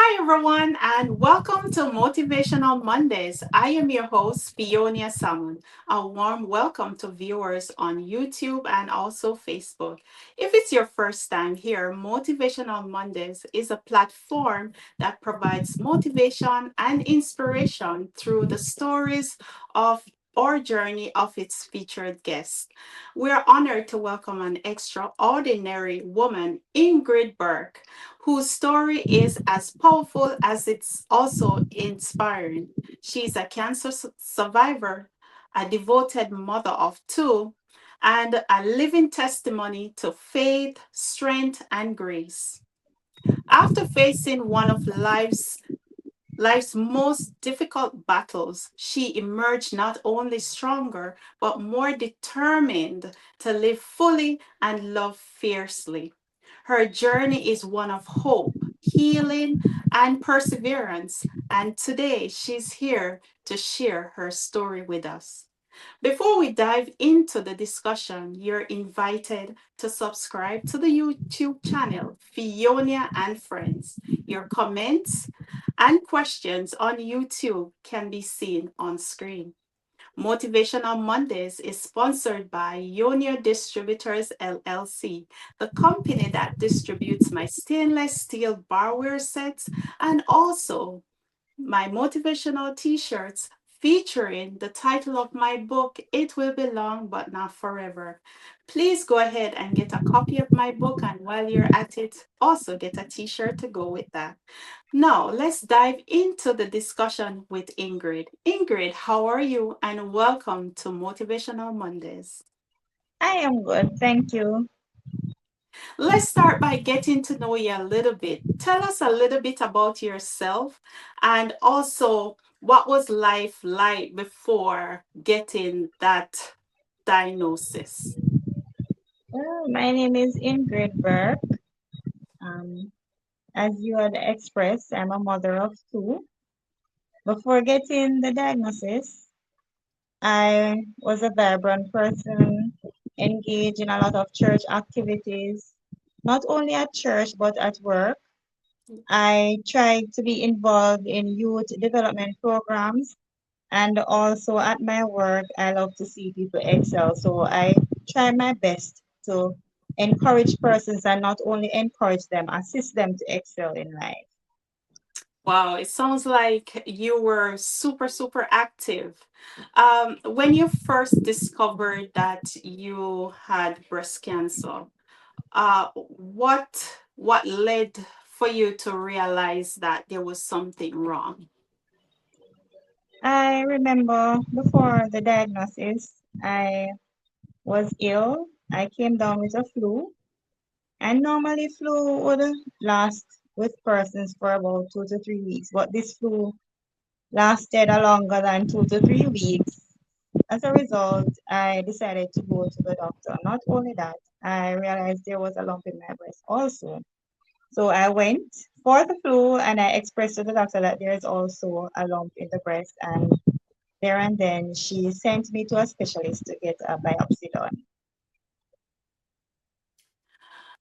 Hi, everyone, and welcome to Motivational Mondays. I am your host, Fionia Salmon. A warm welcome to viewers on YouTube and also Facebook. If it's your first time here, Motivational Mondays is a platform that provides motivation and inspiration through the stories of or journey of its featured guests. We are honored to welcome an extraordinary woman, Ingrid Burke, whose story is as powerful as it's also inspiring. She's a cancer survivor, a devoted mother of two, and a living testimony to faith, strength, and grace. After facing one of life's most difficult battles, she emerged not only stronger, but more determined to live fully and love fiercely. Her journey is one of hope, healing, and perseverance, and today she's here to share her story with us. Before we dive into the discussion, you're invited to subscribe to the YouTube channel Fionia and Friends. Your comments and questions on YouTube can be seen on screen. Motivational Mondays is sponsored by Ionia Distributors LLC, the company that distributes my stainless steel barware sets and also my motivational t shirts featuring the title of my book, It Will Be Long But Not Forever. Please go ahead and get a copy of my book, and while you're at it, also get a t shirt to go with that. Now, let's dive into the discussion with Ingrid. Ingrid, how are you? And welcome to Motivational Mondays. I am good, thank you. Let's start by getting to know you a little bit. Tell us a little bit about yourself and also what was life like before getting that diagnosis. Well, my name is Ingrid Burke. Um, as you had expressed, I'm a mother of two. Before getting the diagnosis, I was a vibrant person, engaged in a lot of church activities, not only at church but at work. I tried to be involved in youth development programs. And also at my work, I love to see people excel. So I try my best to encourage persons and not only encourage them, assist them to excel in life. Wow, it sounds like you were super, super active. When you first discovered that you had breast cancer, what led for you to realize that there was something wrong? I remember before the diagnosis, I was ill. I came down with a flu, and normally flu would last with persons for about 2 to 3 weeks, but this flu lasted a longer than 2 to 3 weeks. As a result, I decided to go to the doctor. Not only that, I realized there was a lump in my breast also. So I went for the flu and I expressed to the doctor that there is also a lump in the breast. And there and then she sent me to a specialist to get a biopsy done.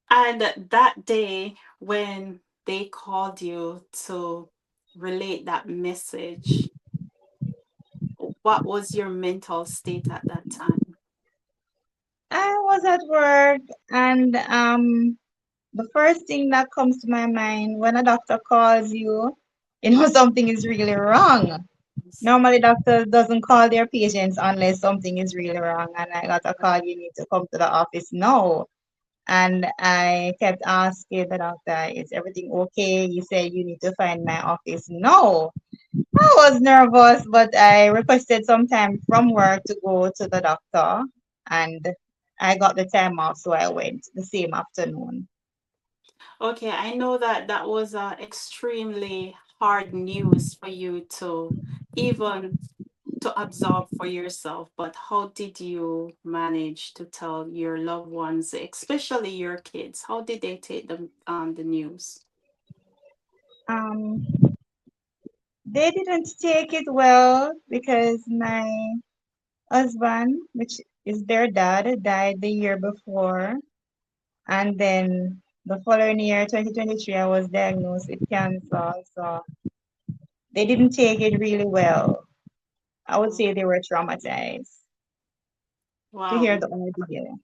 And that day when they called you to relate that message, what was your mental state at that time? I was at work and the first thing that comes to my mind when a doctor calls you, you know something is really wrong. Normally, doctors doesn't call their patients unless something is really wrong. And I got a call, you need to come to the office now. And I kept asking the doctor, is everything okay? You said you need to find my office. No. I was nervous, but I requested some time from work to go to the doctor. And I got the time off, so I went the same afternoon. Okay, I know that that was extremely hard news for you to even to absorb for yourself, but how did you manage to tell your loved ones, especially your kids? How did they take the news? Um, they didn't take it well because my husband, which is their dad, died the year before. And then The following year, 2023, I was diagnosed with cancer. So they didn't take it really well. I would Oh, say they were traumatized to hear wow. the ordeal.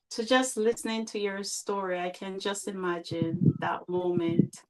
So just listening to your story, I can just imagine that moment.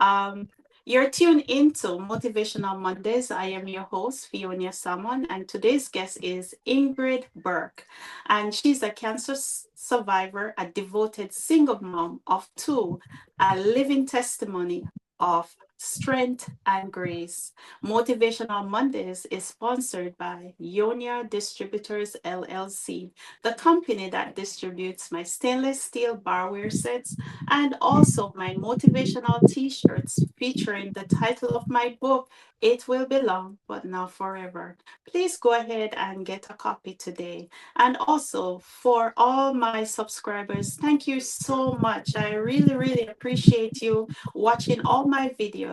Um, you're tuned into Motivational Mondays. I am your host, Fiona Salmon, and today's guest is Ingrid Burke. And she's a cancer survivor, a devoted single mom of two, a living testimony of strength and grace. Motivational Mondays is sponsored by Ionia Distributors LLC, the company that distributes my stainless steel barware sets and also my motivational t shirts featuring the title of my book, It Will Be Long, but Not Forever. Please go ahead and get a copy today. And also, for all my subscribers, thank you so much. I really, really appreciate you watching all my videos.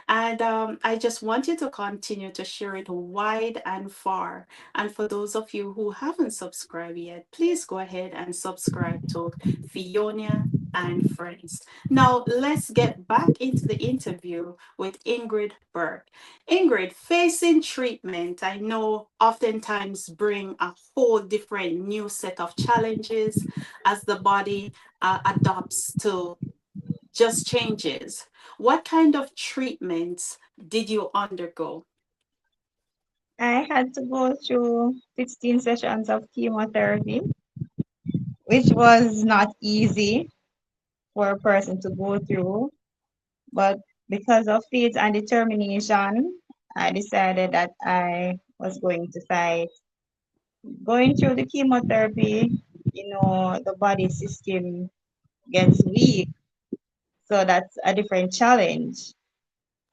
And I just want you to continue to share it wide and far. And for those of you who haven't subscribed yet, please go ahead and subscribe to Fiona and Friends. Now, let's get back into the interview with Ingrid Burke. Ingrid, facing treatment, I know oftentimes bring a whole different new set of challenges as the body adapts to just changes. What kind of treatments did you undergo? I had to go through 16 sessions of chemotherapy, which was not easy for a person to go through. But because of faith and determination, I decided that I was going to fight. Going through the chemotherapy, the body system gets weak. So that's a different challenge.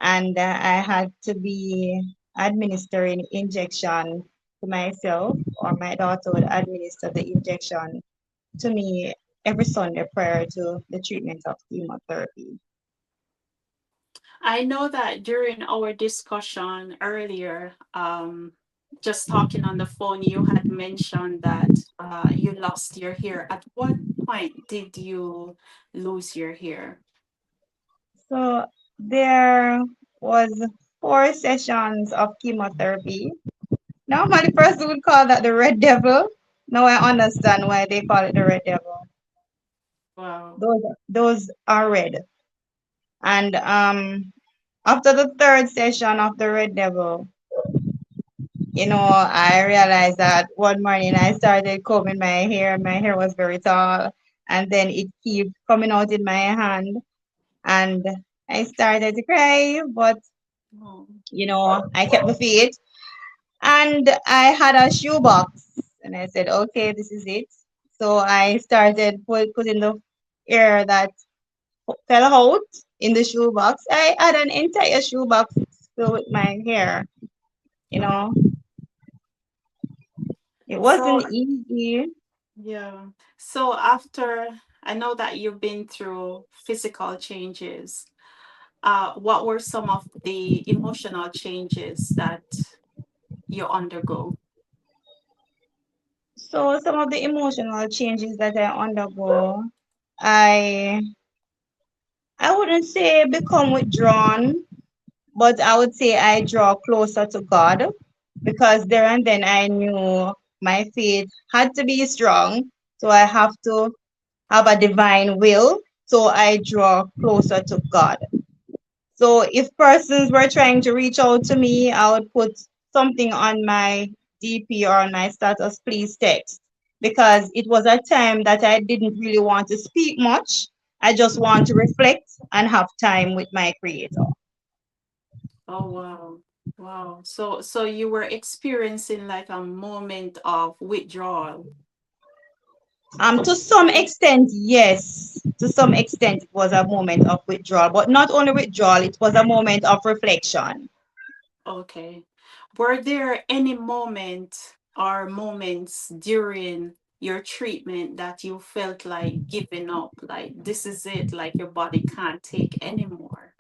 And I had to be administering injection to myself, or my daughter would administer the injection to me every Sunday prior to the treatment of chemotherapy. I know that during our discussion earlier, just talking on the phone, you had mentioned that you lost your hair. At what point did you lose your hair? So there was 4 sessions of chemotherapy. Normally, person would call that the red devil. Now I understand why they call it the red devil. Wow. Those are red. And after the third session of the red devil, I realized that one morning I started combing my hair. My hair was very tall, and then it kept coming out in my hand, and I started to cry. But Oh, I kept the faith, and I had a shoebox, and I said, "Okay, this is it." So I started putting the hair that fell out in the shoebox. I had an entire shoebox filled with my hair. You wow. know, it So, wasn't easy. yeah. So after, I know that you've been through physical changes. What were some of the emotional changes that you undergo? So some of the emotional changes that I undergo, I I wouldn't say become withdrawn, but I would say I draw closer to God, because there and then I knew my faith had to be strong. So I have to have a divine will. So I draw closer to God. So if persons were trying to reach out to me, I would put something on my DP or on my status, please text. Because it was a time that I didn't really want to speak much. I just want to reflect and have time with my creator. Oh, wow. Wow. So you were experiencing like a moment of withdrawal. To some extent, yes. To some extent, it was a moment of withdrawal, but not only withdrawal, it was a moment of reflection. Okay. Were there any moment or moments during your treatment that you felt like giving up, like this is it, like your body can't take anymore?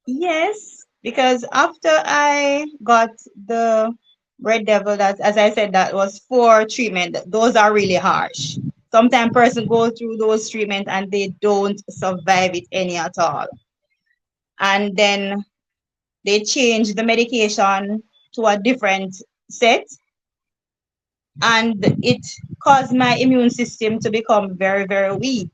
Yes, because after I got the red devil, that, as I said, that was for treatment. Those are really harsh. Sometimes person go through those treatment and they don't survive it any at all. And then they change the medication to a different set, and it caused my immune system to become very, very weak.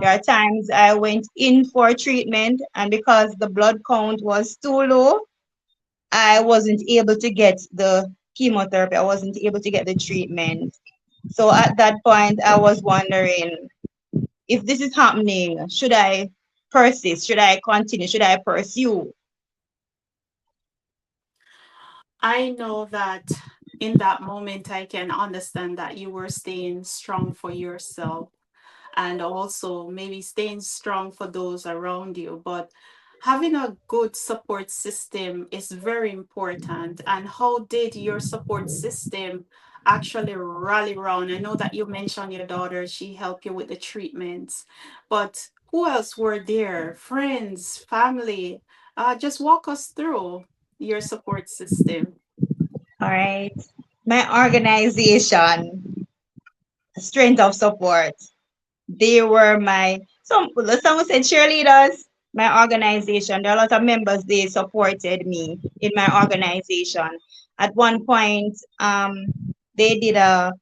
There are Wow. times I went in for treatment, and because the blood count was too low, I wasn't able to get the chemotherapy. I wasn't able to get the treatment. So at that point, I was wondering, if this is happening, should I persist? Should I continue? Should I pursue? I know that in that moment, I can understand that you were staying strong for yourself and also maybe staying strong for those around you. But having a good support system is very important. And how did your support system actually rally around? I know that you mentioned your daughter, she helped you with the treatments, but who else were there? Friends, family? Just walk us through your support system. All right. My organization, strength of support. They were some would say cheerleaders. My organization, there are a lot of members. They supported me in my organization. At one point, they did a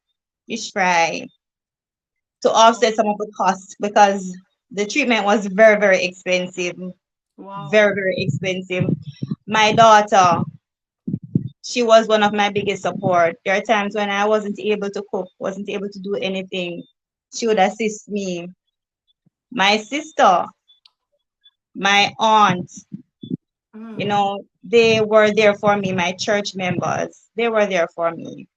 fish fry to Oh, offset some of the costs because the treatment was very, very expensive. wow. Very, very expensive. My daughter, she was one of my biggest support. There are times when I wasn't able to cook, wasn't able to do anything. She would assist me. My sister, my aunt, Mm. they were there for me. My church members, they were there for me.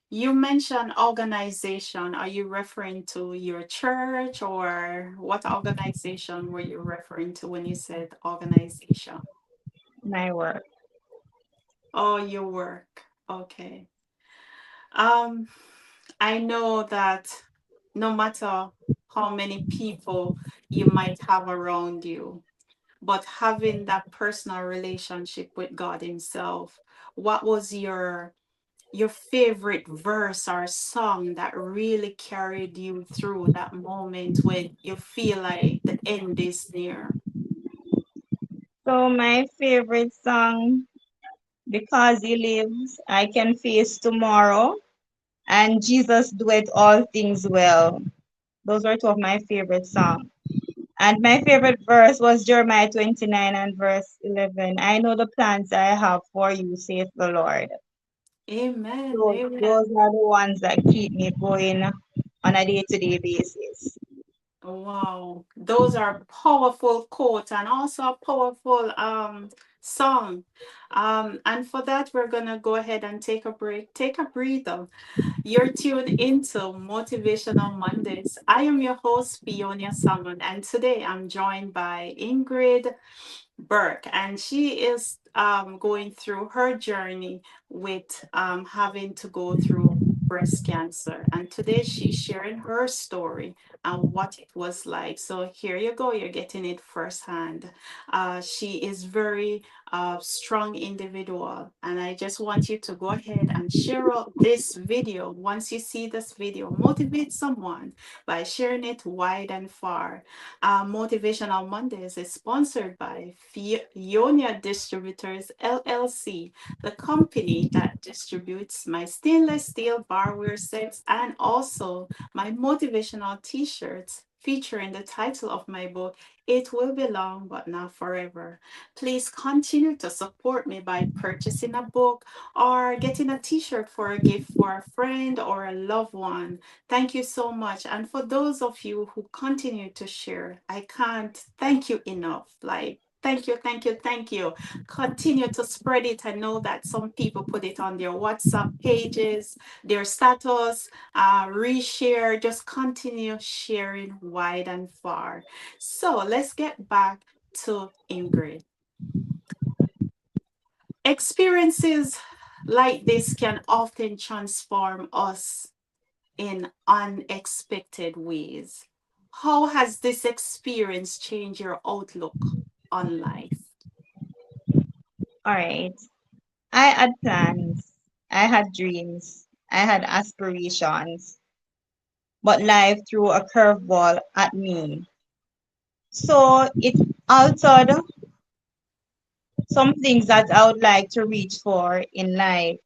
You mentioned organization. Are you referring to your church or what organization were you referring to when you said organization? My work. Oh, your work. Okay. Um, I know that no matter how many people you might have around you, but having that personal relationship with God Himself, what was your favorite verse or song that really carried you through that moment when you feel like the end is near? So my favorite song, Because He Lives, I Can Face Tomorrow, and Jesus Doeth All Things Well. Those were two of my favorite songs. And my favorite verse was Jeremiah 29 and verse 11. I know the plans I have for you, saith the Lord. Amen. Those Amen. are the ones that keep me going on a day-to-day basis. Wow. Those are powerful quotes and also a powerful song. And for that, we're gonna go ahead and take a break, take a breather. You're tuned into Motivational Mondays. I am your host, Fionia Salmon, and today I'm joined by Ingrid Burke, and she is going through her journey with having to go through breast cancer. And today she's sharing her story and what it was like. So here you go, you're getting it firsthand. She is very strong individual, and I just want you to go ahead and share out this video. Once you see this video, motivate someone by sharing it wide and far. Motivational Mondays is sponsored by Fionia Distributors LLC, the company that distributes my stainless steel barware sets and also my motivational t shirts featuring the title of my book, It Will Be Long But Not Forever. Please continue to support me by purchasing a book or getting a t shirt for a gift for a friend or a loved one. Thank you so much. And for those of you who continue to share, I can't thank you enough. Like, thank you, thank you, thank you. Continue to spread it. I know that some people put it on their WhatsApp pages, their status, reshare. Just continue sharing wide and far. So let's get back to Ingrid. Experiences like this can often transform us in unexpected ways. How has this experience changed your outlook on life? All right. I had plans. I had dreams. I had aspirations, but life threw a curveball at me. So it altered some things that I would like to reach for in life.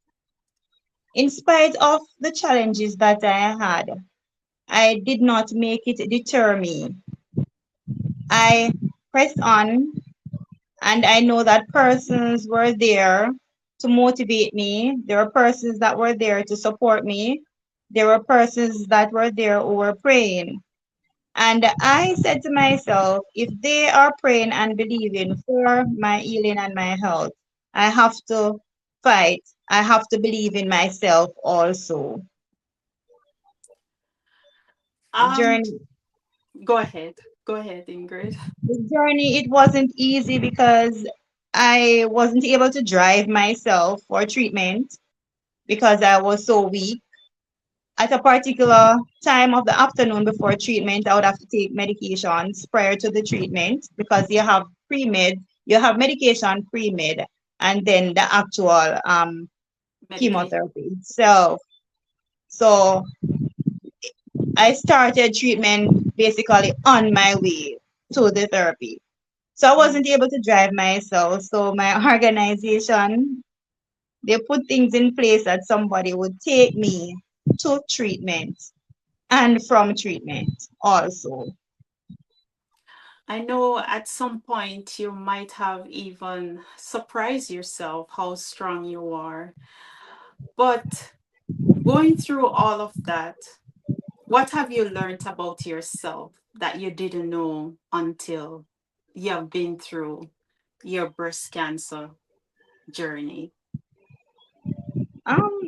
In spite of the challenges that I had, I did not make it deter me. I pressed on, and I know that persons were there to motivate me. There were persons that were there to support me. There were persons that were there who were praying. And I said to myself, if they are praying and believing for my healing and my health, I have to fight. I have to believe in myself also. The Um, journey, Go ahead. Go ahead, Ingrid. it wasn't easy because I wasn't able to drive myself for treatment because I was so weak. At a particular time of the afternoon before treatment, I would have to take medications prior to the treatment because you have medication pre-med, and then the actual Medication. chemotherapy. So I started treatment basically on my way to the therapy. So I Mm. wasn't able to drive myself. So my organization, they put things in place that somebody would take me to treatment and from treatment also. I know at some point you might have even surprised yourself how strong you are. But going through all of that, what have you learned about yourself that you didn't know until you have been through your breast cancer journey?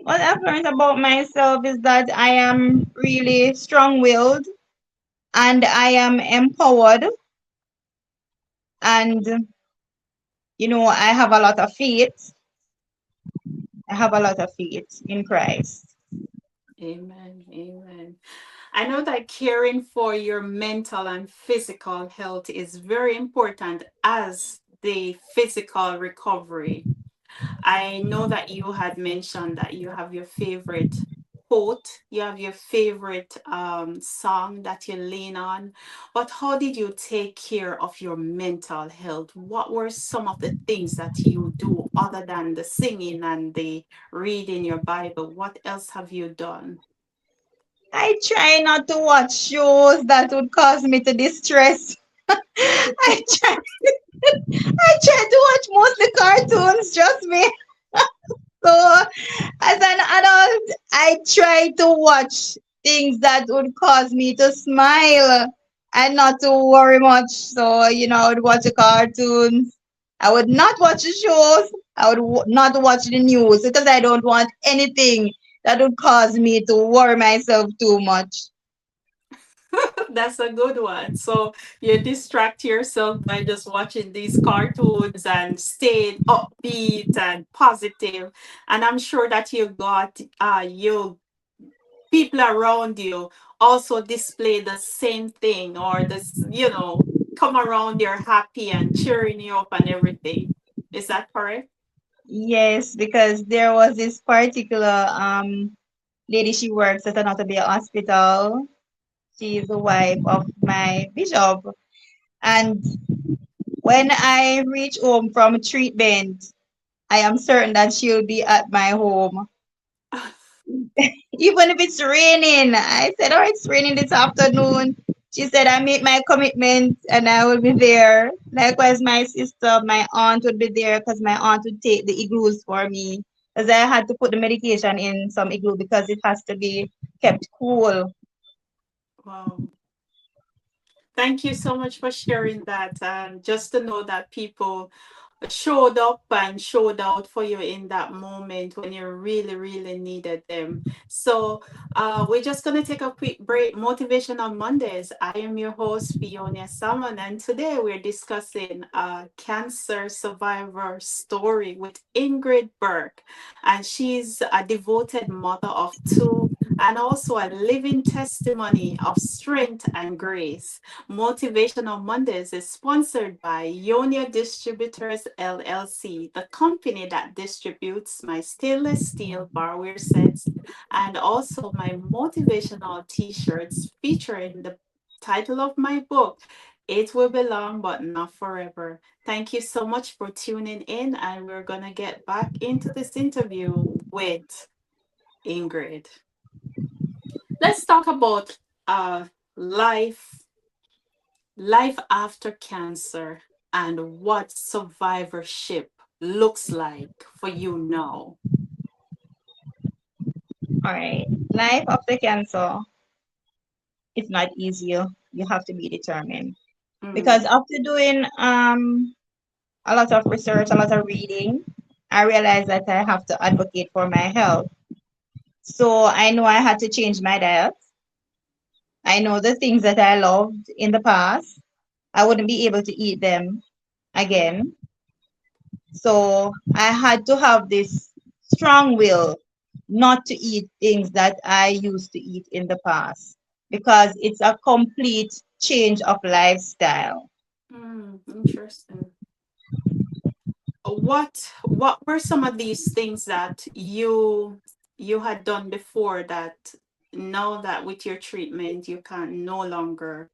What I've learned about myself is that I am really strong-willed and I am empowered, and I have a lot of faith. I have a lot of faith in Christ. Amen. Amen. I know that caring for your mental and physical health is very important as the physical recovery. I know that you had mentioned that you have your favorite quote, you have your favorite song that you lean on. But how did you take care of your mental health? What were some of the things that you do other than the singing and the reading your Bible? What else have you done? I try not to watch shows that would cause me to distress. I try I try to watch mostly cartoons, trust me. So as an adult, I try to watch things that would cause me to smile and not to worry much. So, I would watch the cartoons. I would not watch the shows. I would not watch the news because I don't want anything that would cause me to worry myself too much. That's a good one. So you distract yourself by just watching these cartoons and staying upbeat and positive. And I'm sure that you got you people around you also display the same thing or this, come around you're happy and cheering you up and everything. Is that correct? Yes, because there was this particular lady, she works at an Otabia hospital. She is the wife of my bishop. And when I reach home from treatment, I am certain that she'll be at my home. Even if it's raining. I said, oh, it's raining this afternoon. She said, I made my commitment and I will be there. Likewise, my sister, my aunt would be there because my aunt would take the igloos for me. Because I had to put the medication in some igloo because it has to be kept cool. Wow. Thank you so much for sharing that. And just to know that people showed up and showed out for you in that moment when you really, really needed them. So, we're just going to take a quick break. Motivational Mondays. I am your host, Fiona Salmon, and today we're discussing a cancer survivor story with Ingrid Burke. And she's a devoted mother of two. and also a living testimony of strength and grace. Motivational Mondays is sponsored by Ionia Distributors LLC, the company that distributes my stainless steel barware sets and also my motivational t shirts featuring the title of my book. It will be long, but not forever. Thank you so much for tuning in, and we're going to get back into this interview with Ingrid. Let's talk about life, life after cancer, and what survivorship looks like for you now. All right. Life after cancer, it's not easy. You have to be determined. Because Mm, after doing a lot of research, a lot of reading, I realized that I have to advocate for my health. So I know I had to change my diet. I know the things that I loved in the past, I wouldn't be able to eat them mm, again. So I had to have this strong will not to eat things that I used to eat in the past because it's a complete change of lifestyle. interesting. What were some of these things that you had done before that now that with your treatment you can no longer.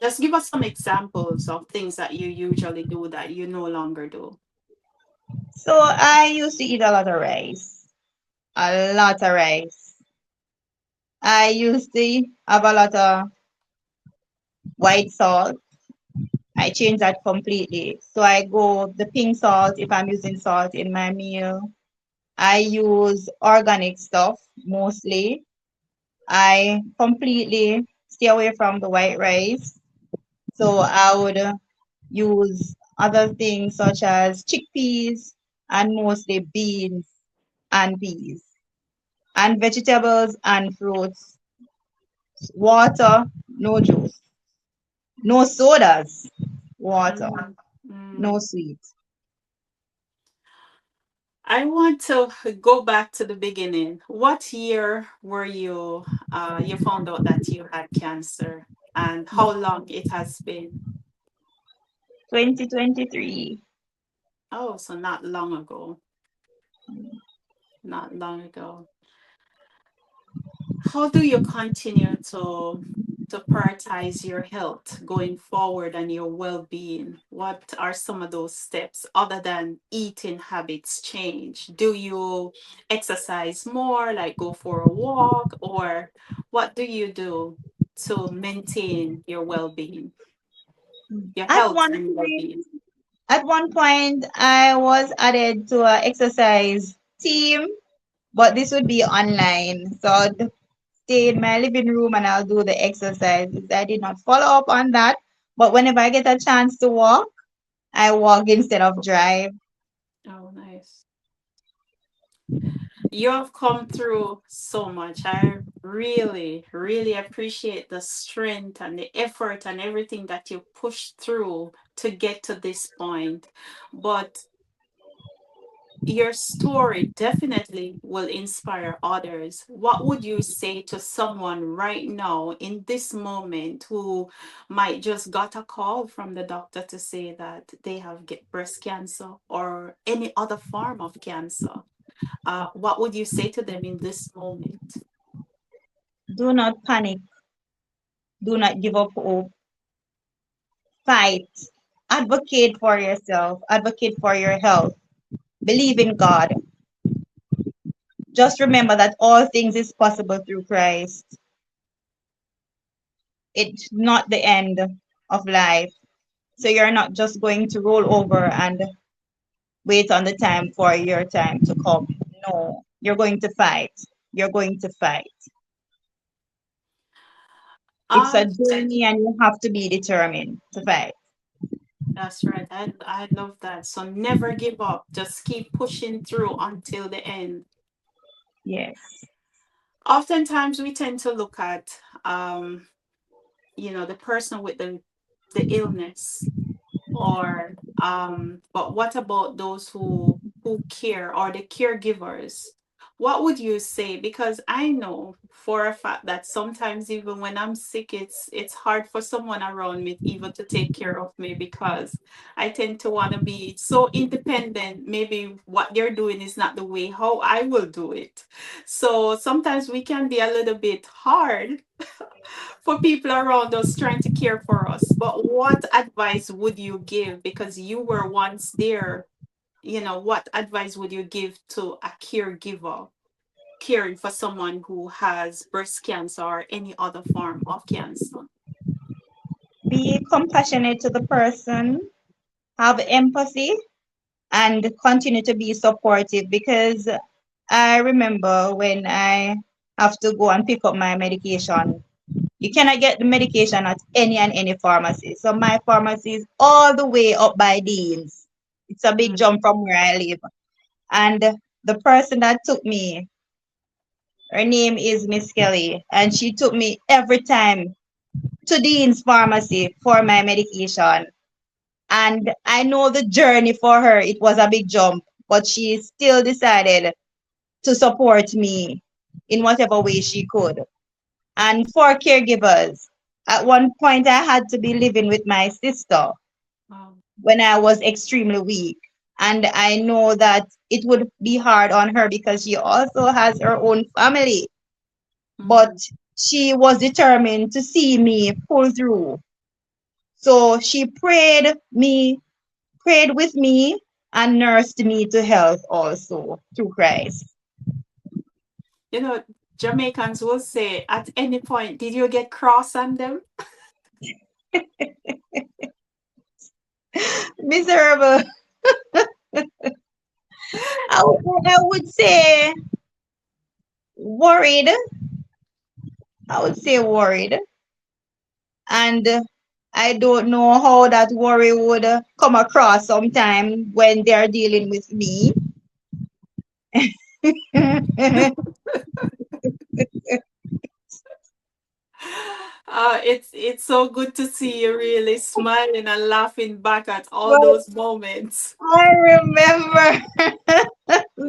Just give us some examples of things that you usually do that you no longer do. So I used to eat a lot of rice, a lot of rice. I used to have a lot of white salt. I changed that completely. So I go the pink salt if I'm using salt in my meal. I use organic stuff mostly. I completely stay away from the white rice. So I would use other things such as chickpeas and mostly beans and peas and vegetables and fruits. Water, no juice, no sodas, water, Mm, no mm. sweet. I want to go back to the beginning. What year were you found out that you had cancer and how long it has been? 2023. Oh, so not long ago. Not long ago. How do you continue to prioritize your health going forward and your well-being? What are some of those steps other than eating habits change? Do you exercise more, like go for a walk, or what do you do to maintain your well-being, your At health one and point, well-being? at one point, I was added to an exercise team, but this would be online. So I'd stay in my living room and I'll do the exercises. I did not follow up on that, but whenever I get a chance to walk, I walk instead of drive. Oh, nice. You have come through so much. I really, really appreciate the strength and the effort and everything that you pushed through to get to this point. But your story definitely will inspire others. What would you say to someone right now in this moment who might just got a call from the doctor to say that they have get breast cancer or any other form of cancer? What would you say to them in this moment? Do not panic. Do not give up hope. Fight. Advocate for yourself. Advocate for your health. Believe in God. Just remember that all things is possible through Christ. It's not the end of life. So you're not just going to roll over and wait on the time for your time to come. No, you're going to fight. You're going to fight. It's a Uh, journey and you have to be determined to fight. that's right. I love that. So never give up. Just keep pushing through until the end. Yes. Oftentimes we tend to look at the person with the illness or but what about those who care or the caregivers What would you say? Because I know for a fact that sometimes even when I'm sick, it's hard for someone around me even to take care of me because I tend to want to be so independent. Maybe what they're doing is not the way how I will do it. So sometimes we can be a little bit hard for people around us trying to care for us. But what advice would you give? Because you were once there, what advice would you give to a caregiver caring for someone who has breast cancer or any other form of cancer? Be compassionate to the person, have empathy, and continue to be supportive because I remember when I have to go and pick up my medication. You cannot get the medication at any and any pharmacy. So my pharmacy is all the way up by Dean's. It's a big Mm, jump from where I live. And the person that took me, her name is Miss Kelly, and she took me every time to Dean's pharmacy for my medication. And I know the journey for her, it was a big jump, but she still decided to support me in whatever way she could. And for caregivers, at one point I had to be living with my sister wow. when I was extremely weak. And I know that it would be hard on her because she also has her own family. But Mm. she was determined to see me pull through. So she prayed with me, and nursed me to health also through Christ. You know, Jamaicans will say, at any point, did you get cross on them? Miserable. I would say worried. I would say worried. And I don't know how that worry would come across sometime when they're dealing with me. Well, It's so good to see you really smiling and laughing back at all those moments. I remember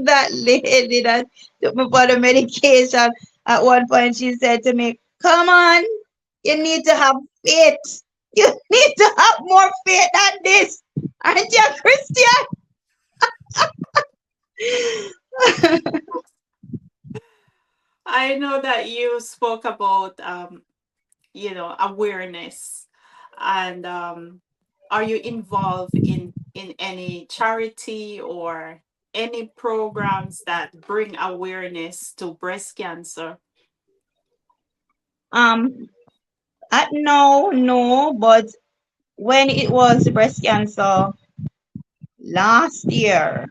that lady that took me for the medication. At one point, she said to me, "Come on, you need to have faith. You need to have more faith than this. Aren't you a Christian?" I know that you spoke about awareness, and are you involved in any charity or any programs that bring awareness to breast cancer? um, no, but when it was breast cancer last year,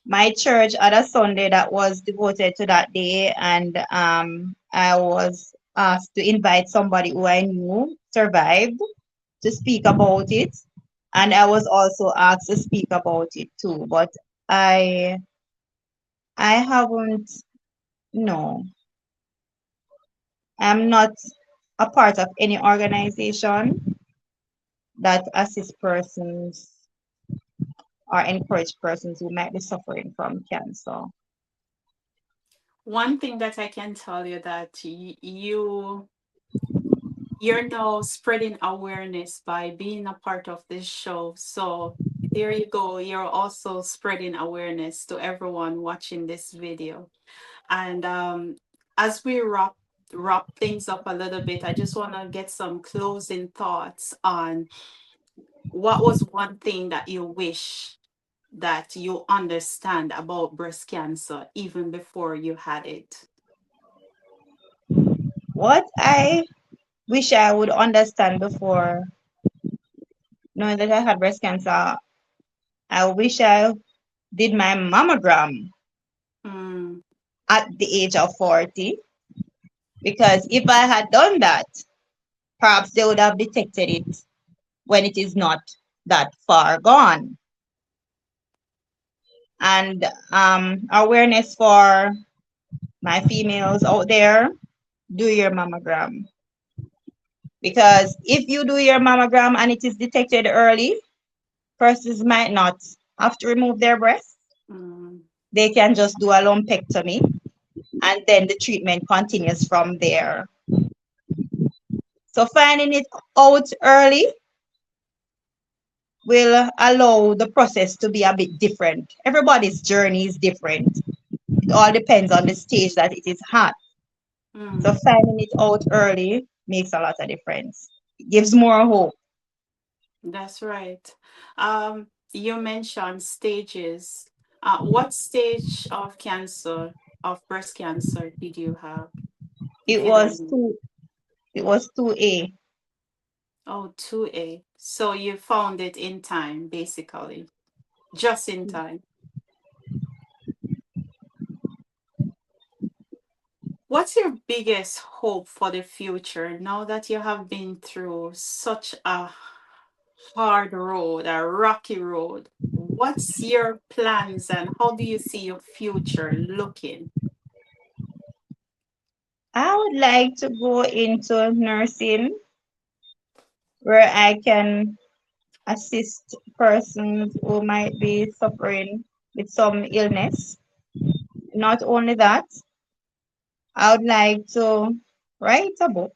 my church had a Sunday that was devoted to that day, and I was asked to invite somebody who I knew survived to speak about it, and I was also asked to speak about it too. But I I haven't. No, I'm not a part of any organization that assists persons or encourage persons who might be suffering from cancer. One thing that I can tell you that you're now spreading awareness by being a part of this show. So there you go. You're also spreading awareness to everyone watching this video. And as we wrap things up a little bit, I just want to get some closing thoughts on what was one thing that you wish that you understand about breast cancer even before you had it. What I wish I would understand before knowing that I had breast cancer, I wish I did my mammogram Mm, at the age of 40, because if I had done that, perhaps they would have detected it when it is not that far gone. And awareness for my females out there, do your mammogram. Because if you do your mammogram and it is detected early, persons might not have to remove their breast. mm. they can just do a lumpectomy and then the treatment continues from there. So finding it out early will allow the process to be a bit different. Everybody's journey is different. It all depends on the stage that it is at. So Mm, finding it out early makes a lot of difference. It gives more hope. that's right. You mentioned stages. What stage of cancer, of breast cancer, did you have, It if you don't was know? two it was 2A. Oh, 2A. So you found it in time, basically, just in time. What's your biggest hope for the future now that you have been through such a hard road, a rocky road? What's your plans and how do you see your future looking? I would like to go into nursing where I can assist persons who might be suffering with some illness. Not only that, I would like to write a book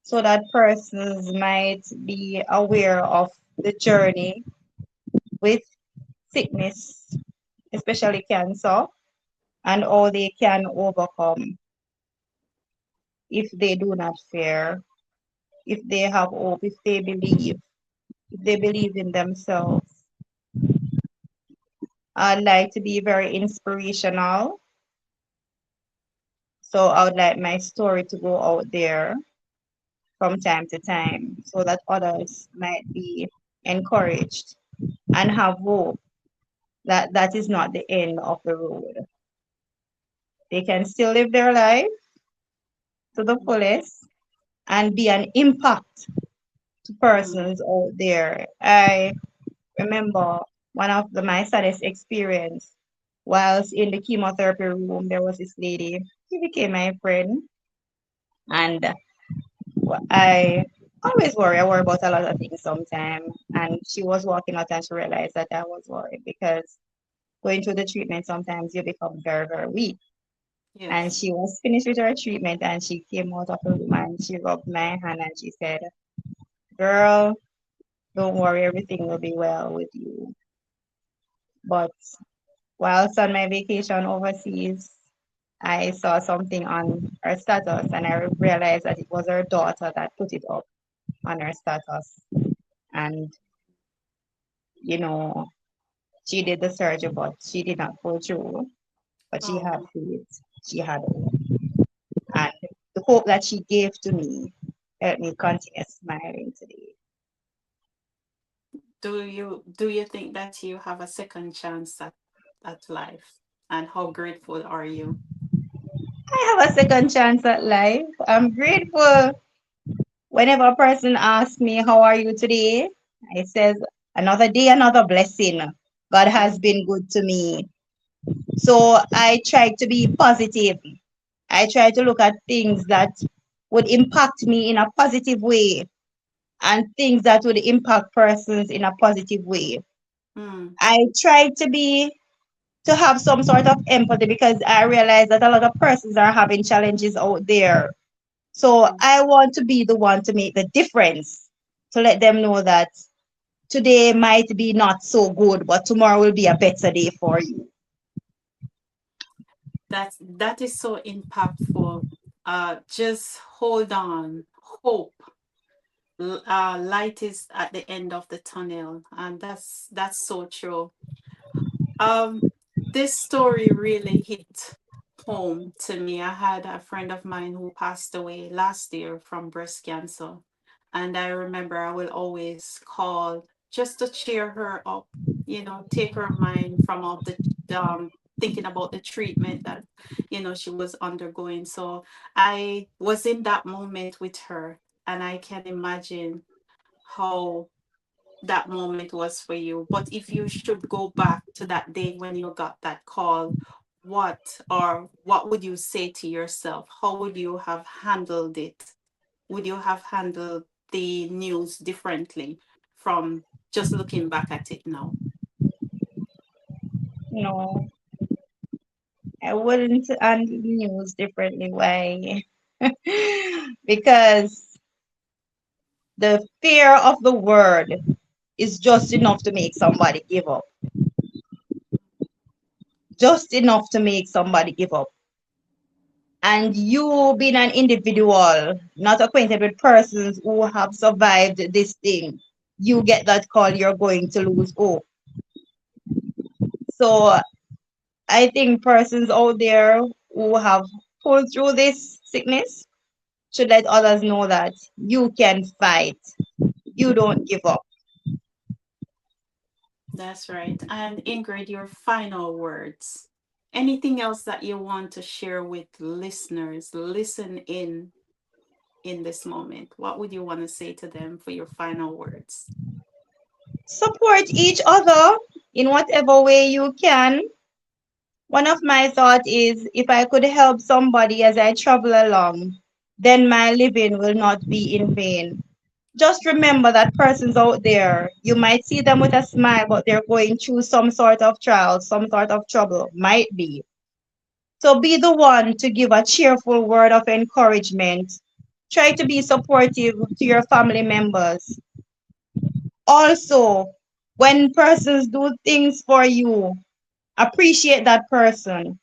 so that persons might be aware of the journey with sickness, especially cancer, and how they can overcome if they do not fear, if they have hope, if they believe in themselves. I'd like to be very inspirational. So I would like my story to go out there from time to time so that others might be encouraged and have hope that that is not the end of the road. They can still live their life to the fullest and be an impact to Mm, persons out there. I remember my saddest experience whilst in the chemotherapy room. There was this lady. She became my friend, and I always worry. I worry about a lot of things sometimes. And she was walking out, and she realized that I was worried because going through the treatment sometimes you become very very weak. And yes. she was finished with her treatment, and she came out of the room and she rubbed my hand and she said, "Girl, don't worry, everything will be well with you." But whilst on my vacation overseas, I saw something on her status and I realized that it was her daughter that put it up on her status. And, you know, she did the surgery, but she did not pull through. But she had Oh, faith, she had hope. And the hope that she gave to me helped me continue smiling today. do you think that you have a second chance at life? And how grateful are you? I have a second chance at life. I'm grateful whenever a person asks me, "How are you today?" I says, "Another day, another blessing. God Yeah. has been good to me." So I try to be positive. I try to look at things that would impact me in a positive way and things that would impact persons in a positive way. Mm, I try to have some sort of empathy because I realize that a lot of persons are having challenges out there. So mm. I want to be the one to make the difference, to let them know that today might be not so good, but tomorrow will be a better day for you. That is so impactful. Just hold on. Hope. Light is at the end of the tunnel, and that's so true. Um, this story really hit home to me. I had a friend of mine who passed away last year from breast cancer. And I remember I will always call just to cheer her up, take her mind from all the thinking about the treatment that, she was undergoing. So I was in that moment with her, and I can imagine how that moment was for you. But if you should go back to that day when you got that call, what would you say to yourself? How would you have handled it? Would you have handled the news differently from just looking back at it now? No, I wouldn't handle news differently. Why? Because the fear of the word is just enough to make somebody give up. Just enough to make somebody give up. And you being an individual, not acquainted with persons who have survived this thing, you get that call, you're going to lose hope. So I think persons out there who have pulled through this sickness should let others know that you can fight. You don't give up. That's right. And Ingrid, your final words. Anything else that you want to share with listeners? Listen in this moment. What would you want to say to them for your final words? Support each other in whatever way you can. One of my thoughts is if I could help somebody as I travel along, then my living will not be in vain. Just remember that persons out there, you might see them with a smile, but they're going through some sort of trial, some sort of trouble, might be. So be the one to give a cheerful word of encouragement. Try to be supportive to your family members. Also, when persons do things for you, appreciate that person.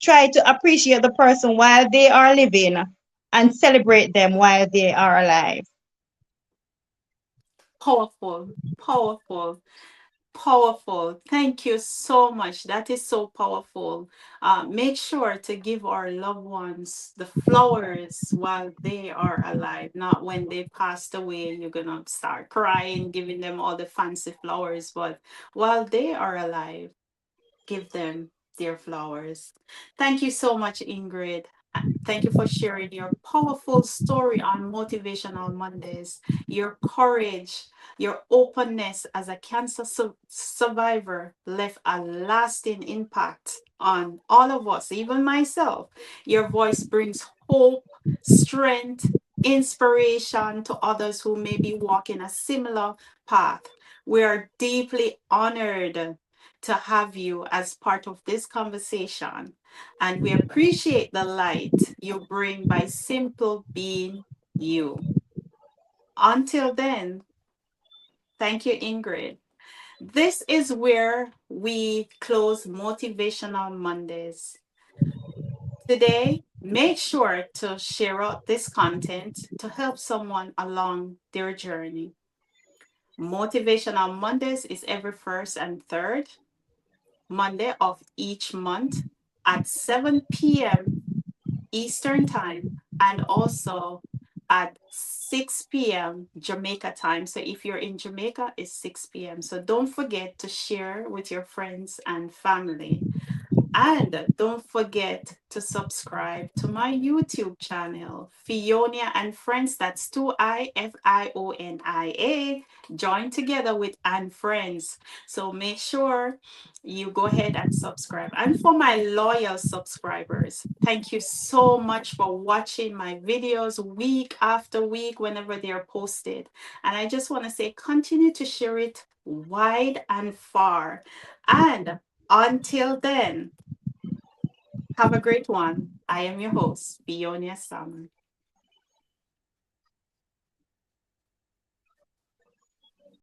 Try to appreciate the person while they are living and celebrate them while they are alive. Powerful, powerful. Powerful. Thank you so much. That is so powerful. Make sure to give our loved ones the flowers while they are alive, not when they passed away. You're going to start crying, giving them all the fancy flowers, but while they are alive, give them their flowers. Thank you so much, Ingrid. Thank you for sharing your powerful story on Motivational Mondays, your courage, your openness as a cancer survivor left a lasting impact on all of us, even myself. Your voice brings hope, strength, inspiration to others who may be walking a similar path. We are deeply honored to have you as part of this conversation. And we appreciate the light you bring by simple being you. Until then, thank you, Ingrid. This is where we close Motivational Mondays. Today, make sure to share out this content to help someone along their journey. Motivational Mondays is every first and third Monday of each month at 7 p.m. Eastern Time and also at 6 p.m. Jamaica time. So if you're in Jamaica, it's 6 p.m. So don't forget to share with your friends and family. And don't forget to subscribe to my YouTube channel, Fionia and Friends. That's 2 IFIONIA. Join together with and Friends. So make sure you go ahead and subscribe. And for my loyal subscribers, thank you so much for watching my videos week after week whenever they're posted. And I just want to say, continue to share it wide and far. And until then, have a great one. I am your host, Bionia Salmon.